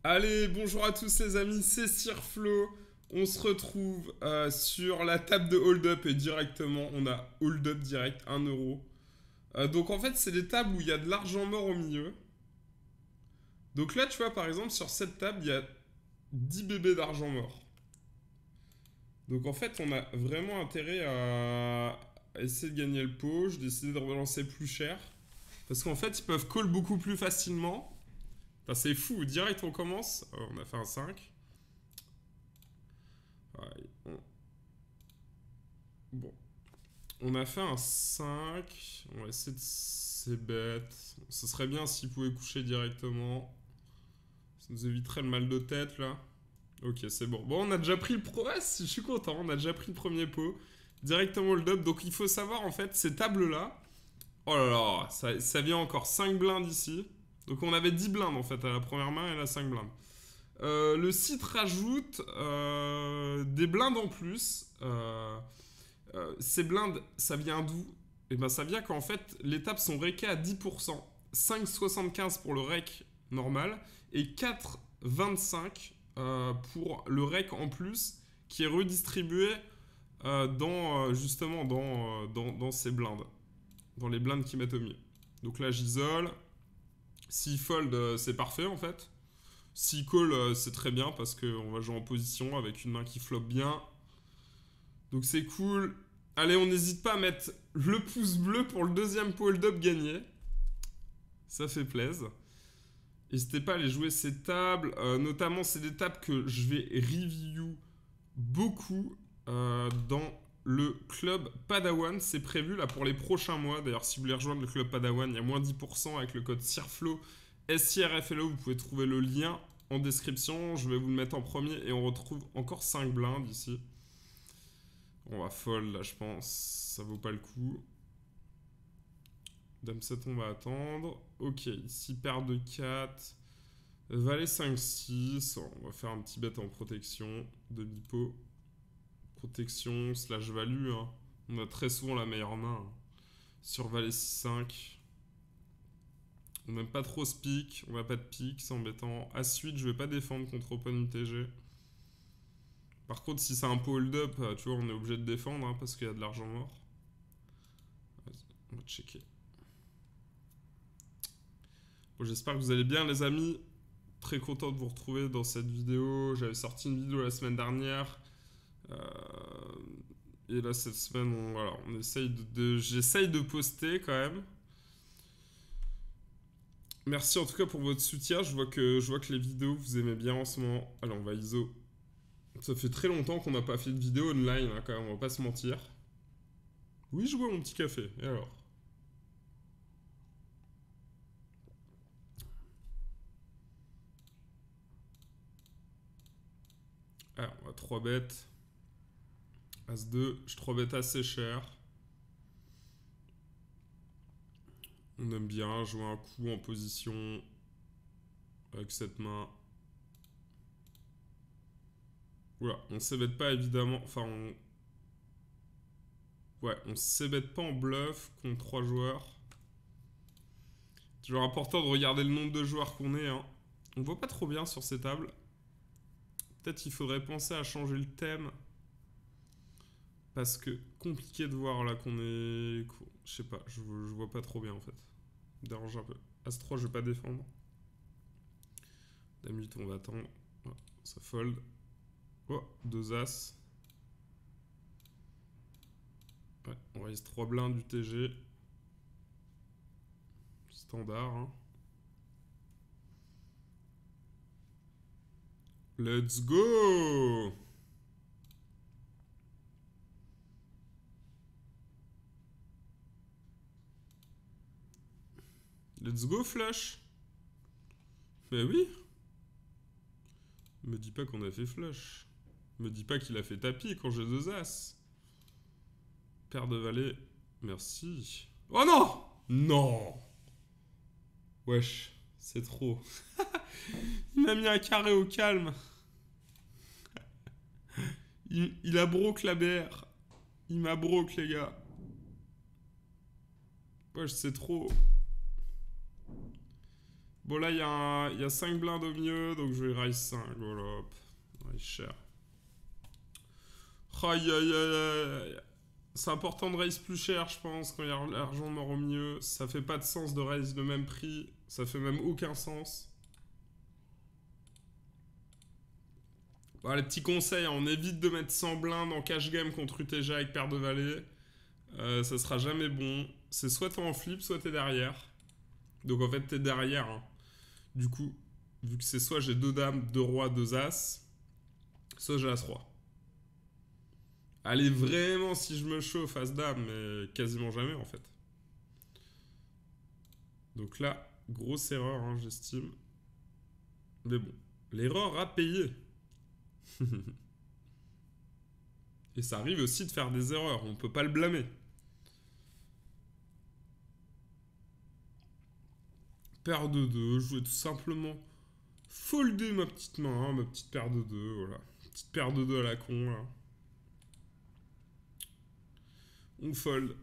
Allez, bonjour à tous les amis, c'est Sirflo. On se retrouve sur la table de hold-up et directement on a hold-up direct 1 euro. Donc en fait c'est des tables où il y a de l'argent mort au milieu. Donc là tu vois par exemple sur cette table il y a 10 bébés d'argent mort. Donc en fait on a vraiment intérêt à essayer de gagner le pot. J'ai décidé de relancer plus cher. Parce qu'en fait ils peuvent call beaucoup plus facilement. Enfin c'est fou, direct on commence. On a fait un 5. Ouais, bon, on a fait un 5. On va essayer de... C'est bête. Ce serait bien s'il pouvait coucher directement. Ça nous éviterait le mal de tête, là. Ok, c'est bon. Bon, on a déjà pris le pro... Ouais, je suis content. On a déjà pris le premier pot. Directement hold up. Donc, il faut savoir, en fait, ces tables-là... Oh là là, ça vient encore 5 blindes ici. Donc, on avait 10 blindes, en fait, à la première main et là, 5 blindes. Le site rajoute des blindes en plus. Ces blindes, ça vient d'où? Et ben ça vient qu'en fait, les tables sont réquées à 10%. 5,75 pour le rec normal et 4,25 pour le rec en plus qui est redistribué justement dans ces blindes, dans les blindes qui mettent au milieu. Donc là j'isole. S'il fold, c'est parfait en fait. S'il call, c'est très bien parce qu'on va jouer en position avec une main qui floppe bien. Donc c'est cool. Allez, on n'hésite pas à mettre le pouce bleu pour le deuxième hold-up gagné. Ça fait plaisir. N'hésitez pas à aller jouer ces tables. Notamment, c'est des tables que je vais review beaucoup dans le club Padawan. C'est prévu là pour les prochains mois. D'ailleurs, si vous voulez rejoindre le club Padawan, il y a moins 10% avec le code SIRFLO. SIRFLO, vous pouvez trouver le lien en description. Je vais vous le mettre en premier et on retrouve encore 5 blindes ici. On va fold là, je pense. Ça vaut pas le coup. Dame 7, on va attendre. Ok, ici, paire de 4. Valet 5, 6. On va faire un petit bet en protection. Demi-pot. Protection slash value. Hein. On a très souvent la meilleure main. Hein. Sur Valet 6, 5. On n'aime pas trop ce pic. On va pas de pique, c'est embêtant. As 8, je vais pas défendre contre Open UTG. Par contre, si c'est un pot hold-up, tu vois, on est obligé de défendre hein, parce qu'il y a de l'argent mort. On va checker. Bon, j'espère que vous allez bien, les amis. Très content de vous retrouver dans cette vidéo. J'avais sorti une vidéo la semaine dernière. Et là, cette semaine, on essaye j'essaye de poster quand même. Merci en tout cas pour votre soutien. Je vois que les vidéos, vous aimez bien en ce moment. Allez, on va ISO. Ça fait très longtemps qu'on n'a pas fait de vidéo online, hein, quand même, on va pas se mentir. Oui, je bois mon petit café. Et alors? Alors, on va 3 bêtes. As-2, je 3 bêtes assez cher. On aime bien jouer un coup en position avec cette main. Oula, on s'ébête pas évidemment. Enfin, ouais, on s'ébête pas en bluff contre 3 joueurs. Toujours important de regarder le nombre de joueurs qu'on est. Hein. On voit pas trop bien sur ces tables. Peut-être qu'il faudrait penser à changer le thème. Parce que compliqué de voir là qu'on est... Je sais pas, je vois pas trop bien en fait. Dérange un peu. As-3, je vais pas défendre. Dame 8, on va attendre. Oh, ça fold. Oh, 2 As. Ouais, on reste 3 blindes du TG. Standard. Hein. Let's go! Let's go, flush! Mais oui! Me dis pas qu'on a fait flush. Me dis pas qu'il a fait tapis quand j'ai 2 As. Paire de valet. Merci. Oh non! Non! Wesh, c'est trop. Il m'a mis un carré au calme. Il a broke la BR. Il m'a broke, les gars. Wesh, c'est trop. Bon, là, il y a 5 blindes au mieux, donc je vais raise 5. Voilà, hop. Raise cher. Aïe, aïe, aïe, aïe. C'est important de raise plus cher, je pense, quand il y a l'argent mort au milieu. Ça fait pas de sens de raise le même prix. Ça fait même aucun sens. Bon, les petits conseils, on évite de mettre 100 blindes en cash game contre UTG avec paire de valet. Ça sera jamais bon. C'est soit t'es en flip, soit t'es derrière. Donc en fait, t'es derrière. Hein. Du coup, vu que c'est soit j'ai 2 dames, 2 rois, 2 as, soit j'ai as-roi. Allez, vraiment, si je me chauffe, as-dame, mais quasiment jamais en fait. Donc là, grosse erreur, hein, j'estime. Mais bon, l'erreur à payer. Et ça arrive aussi de faire des erreurs, on peut pas le blâmer. Paire de 2, je vais tout simplement folder ma petite main, hein, ma petite paire de 2, voilà. Petite paire de 2 à la con, là. On fold.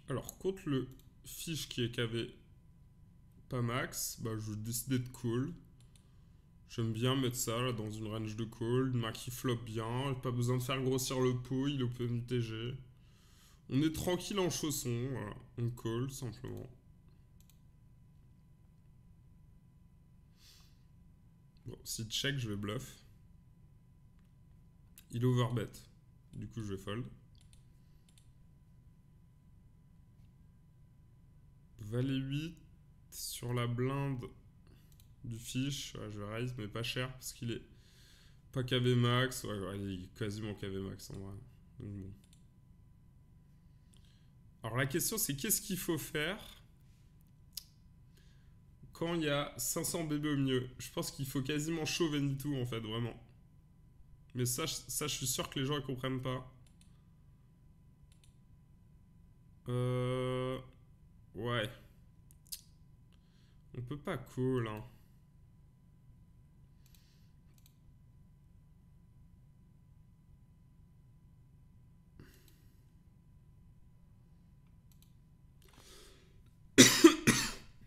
Alors, contre le fiche qui est KV pas max, bah, je vais décider de call. J'aime bien mettre ça là, dans une range de call. Une main qui flop bien. Pas besoin de faire grossir le pot. Il open UTG. On est tranquille en chausson. Voilà. On call simplement. Bon, si check, je vais bluff. Il overbet. Du coup, je vais fold. Valet 8 sur la blinde du fiche. Ouais, je vais raise, mais pas cher parce qu'il est pas KV max. Ouais, il est quasiment KV max en vrai. Donc, bon. Alors la question c'est qu'est-ce qu'il faut faire quand il y a 500 bébés au milieu? Je pense qu'il faut quasiment chauffer tout en fait, vraiment. Mais ça, je suis sûr que les gens ne comprennent pas. Ouais. On peut pas call, hein.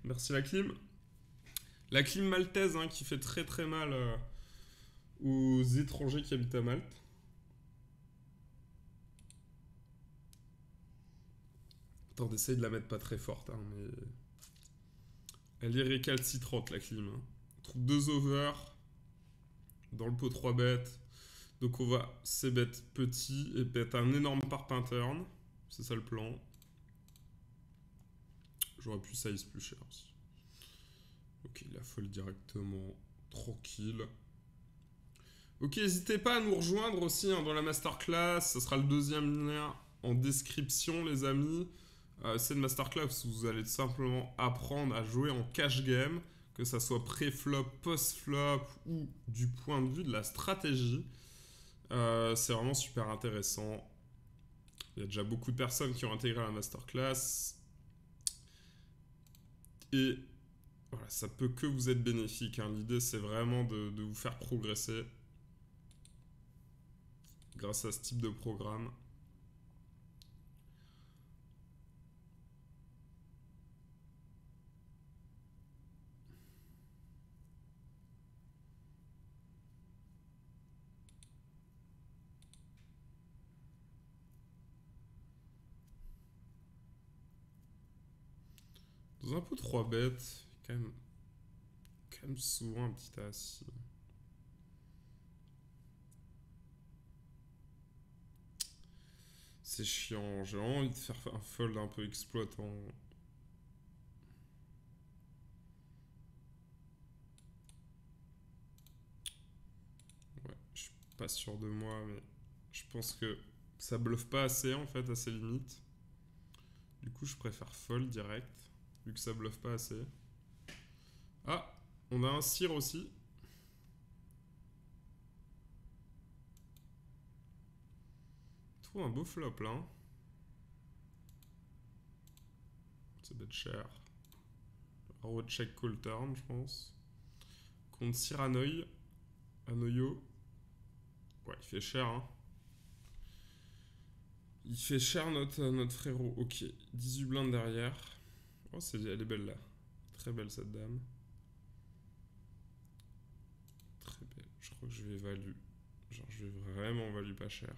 Merci la clim. La clim maltaise hein, qui fait très très mal aux étrangers qui habitent à Malte. Attends, d'essayer de la mettre pas très forte, hein, mais... Elle est récalcitrante la clim. Hein. On trouve 2 over dans le pot 3 bêtes. Donc on va c-bet petit et bet un énorme par pattern. C'est ça le plan. J'aurais pu size plus cher aussi. Ok, il a fold directement. Tranquille. Ok, n'hésitez pas à nous rejoindre aussi hein, dans la masterclass. Ce sera le 2e lien en description, les amis. C'est une masterclass où vous allez tout simplement apprendre à jouer en cash game, que ça soit pré-flop, post-flop ou du point de vue de la stratégie. C'est vraiment super intéressant. Il y a déjà beaucoup de personnes qui ont intégré la masterclass. Et voilà, ça peut que vous être bénéfique. Hein. L'idée, c'est vraiment de vous faire progresser grâce à ce type de programme. Dans un pot 3 bêtes, quand même souvent un petit as. C'est chiant, j'ai envie de faire un fold un peu exploitant. Ouais, je suis pas sûr de moi, mais je pense que ça bluffe pas assez en fait à ses limites. Du coup, je préfère fold direct, vu que ça bluffe pas assez. Ah, on a un sire aussi. Je trouve un beau flop là. Hein. C'est bête cher. Euro check call turn, je pense. Contre sire Hanoï. Hanoïo. Ouais, il fait cher. Hein. Il fait cher notre frérot. Ok, 18 blindes derrière. Oh, elle est belle là. Très belle cette dame. Très belle. Je crois que je vais value. Genre, je vais vraiment value pas cher.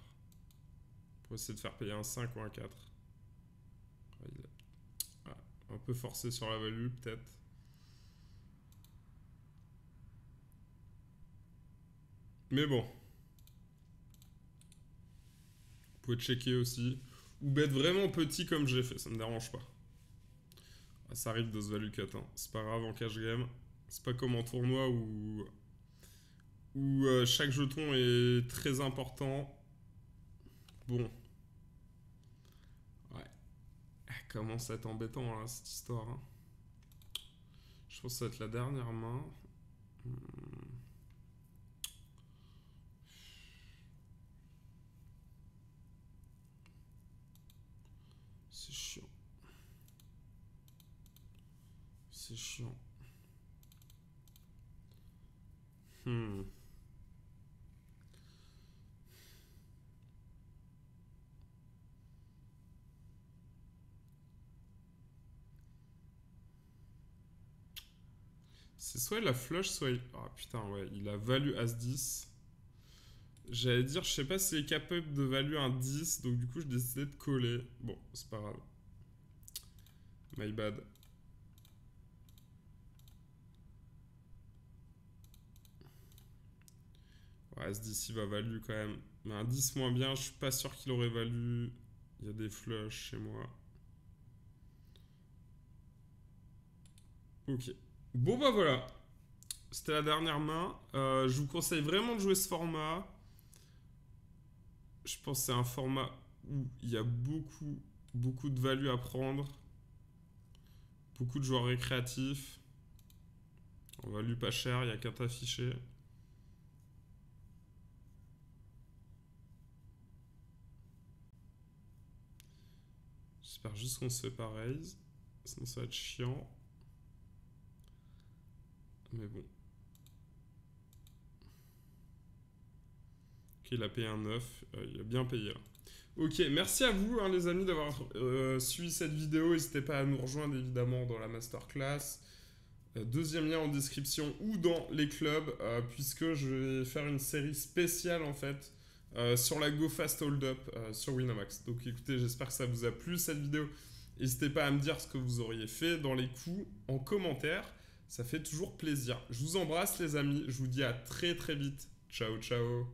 Pour essayer de faire payer un 5 ou un 4. Ah, un peu forcé sur la value, peut-être. Mais bon. Vous pouvez checker aussi. Ou bet vraiment petit comme j'ai fait, ça me dérange pas. Ah, ça arrive de se value cut, hein. C'est pas grave en cash game. C'est pas comme en tournoi où chaque jeton est très important. Bon. Ouais. Elle commence à être embêtant là, cette histoire. Hein. Je pense que ça va être la dernière main. C'est chiant. C'est chiant. C'est soit il a flush, soit il... Ah putain, ouais, il a value As-10. J'allais dire, je sais pas s'il est capable de value un 10, donc du coup, je décidais de coller. Bon, c'est pas grave. My bad. Ouais, As-10, il va value quand même. Mais un 10 moins bien, je suis pas sûr qu'il aurait value. Il y a des flushs chez moi. Ok. Bon bah voilà. C'était la dernière main. Je vous conseille vraiment de jouer ce format. Je pense que c'est un format où il y a beaucoup de value à prendre. Beaucoup de joueurs récréatifs. On value pas cher, il n'y a qu'à t'afficher. J'espère juste qu'on se fait pas raise. Sinon ça va être chiant. Mais bon. Ok, il a payé un 9. Il a bien payé là. Ok, merci à vous hein, les amis d'avoir suivi cette vidéo. N'hésitez pas à nous rejoindre évidemment dans la masterclass. Deuxième lien en description ou dans les clubs, puisque je vais faire une série spéciale en fait sur la Go Fast Hold Up sur Winamax. Donc écoutez, j'espère que ça vous a plu cette vidéo. N'hésitez pas à me dire ce que vous auriez fait dans les coups en commentaire. Ça fait toujours plaisir. Je vous embrasse les amis. Je vous dis à très vite. Ciao, ciao.